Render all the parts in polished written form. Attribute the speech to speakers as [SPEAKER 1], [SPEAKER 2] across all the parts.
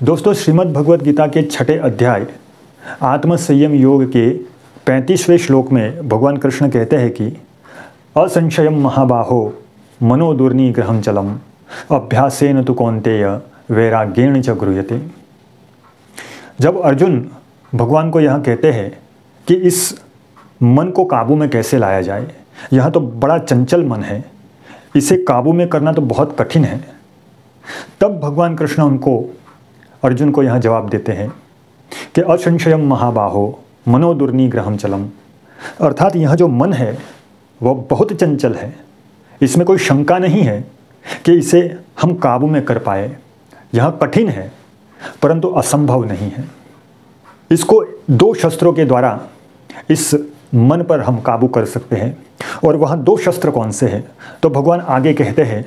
[SPEAKER 1] दोस्तों, श्रीमद् भगवद गीता के 6ठे अध्याय आत्म संयम योग के 35वें श्लोक में भगवान कृष्ण कहते हैं कि असंशयम महाबाहो मनोदुर्निग्रहम चलम अभ्यासेन तु कौन्तेय वैराग्येण च गृह्यते। जब अर्जुन भगवान को यह कहते हैं कि इस मन को काबू में कैसे लाया जाए, यह तो बड़ा चंचल मन है, इसे काबू में करना तो बहुत कठिन है, तब भगवान कृष्ण अर्जुन को यह जवाब देते हैं कि असंशयम महाबाहो मनोदुर्निग्रहम चलम, अर्थात यह जो मन है वह बहुत चंचल है, इसमें कोई शंका नहीं है कि इसे हम काबू में कर पाए। यह कठिन है परंतु असंभव नहीं है। इसको दो शस्त्रों के द्वारा इस मन पर हम काबू कर सकते हैं। और वह दो शस्त्र कौन से हैं? तो भगवान आगे कहते हैं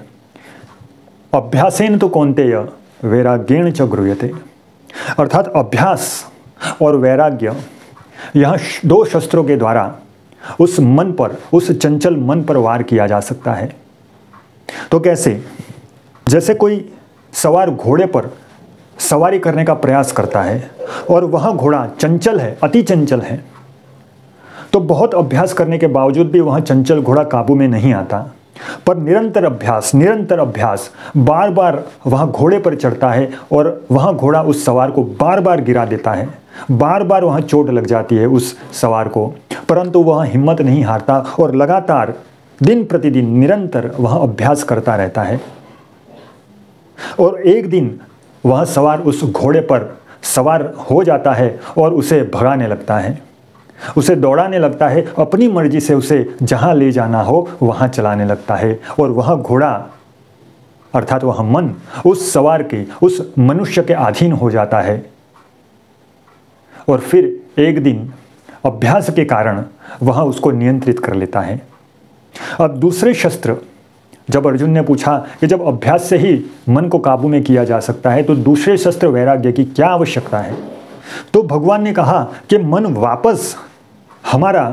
[SPEAKER 1] अभ्यासेन तु कौन्तेय वैराग्येण च गृह्यते, अर्थात अभ्यास और वैराग्य, यह दो शस्त्रों के द्वारा उस मन पर, उस चंचल मन पर वार किया जा सकता है। तो कैसे? जैसे कोई सवार घोड़े पर सवारी करने का प्रयास करता है और वह घोड़ा चंचल है, अति चंचल है, तो बहुत अभ्यास करने के बावजूद भी वह चंचल घोड़ा काबू में नहीं आता, पर निरंतर अभ्यास बार बार वह घोड़े पर चढ़ता है और वह घोड़ा उस सवार को बार बार गिरा देता है, बार बार वहाँ चोट लग जाती है उस सवार को, परंतु वह हिम्मत नहीं हारता और लगातार दिन प्रतिदिन निरंतर वह अभ्यास करता रहता है। और एक दिन वह सवार उस घोड़े पर सवार हो जाता है और उसे भगाने लगता है, उसे दौड़ाने लगता है, अपनी मर्जी से उसे जहाँ ले जाना हो वहाँ चलाने लगता है। और वह घोड़ा अर्थात वह मन उस सवार के, उस मनुष्य के अधीन हो जाता है। और फिर एक दिन अभ्यास के कारण वह उसको नियंत्रित कर लेता है। अब दूसरे शस्त्र, जब अर्जुन ने पूछा कि जब अभ्यास से ही मन को काबू में किया जा सकता है तो दूसरे शस्त्र वैराग्य की क्या आवश्यकता है? तो भगवान ने कहा कि मन वापस हमारा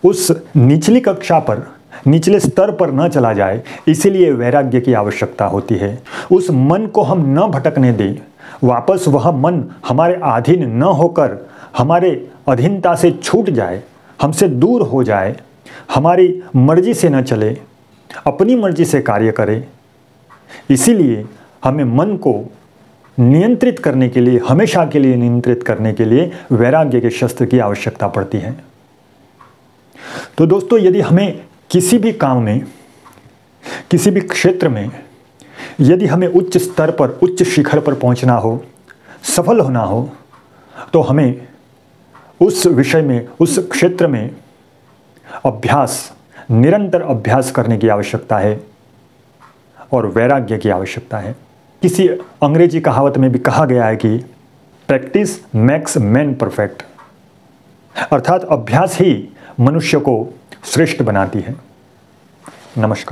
[SPEAKER 1] उस निचली कक्षा पर, निचले स्तर पर न चला जाए, इसीलिए वैराग्य की आवश्यकता होती है। उस मन को हम न भटकने दें, वापस वह मन हमारे अधीन न होकर हमारे अधीनता से छूट जाए, हमसे दूर हो जाए, हमारी मर्जी से न चले, अपनी मर्जी से कार्य करे। इसीलिए हमें मन को नियंत्रित करने के लिए, हमेशा के लिए नियंत्रित करने के लिए वैराग्य के शस्त्र की आवश्यकता पड़ती है। तो दोस्तों, यदि हमें किसी भी काम में, किसी भी क्षेत्र में यदि हमें उच्च स्तर पर, उच्च शिखर पर पहुंचना हो, सफल होना हो, तो हमें उस विषय में, उस क्षेत्र में अभ्यास, निरंतर अभ्यास करने की आवश्यकता है और वैराग्य की आवश्यकता है। किसी अंग्रेजी कहावत में भी कहा गया है कि प्रैक्टिस मेक्स मैन परफेक्ट, अर्थात अभ्यास ही मनुष्य को श्रेष्ठ बनाती है। नमस्कार।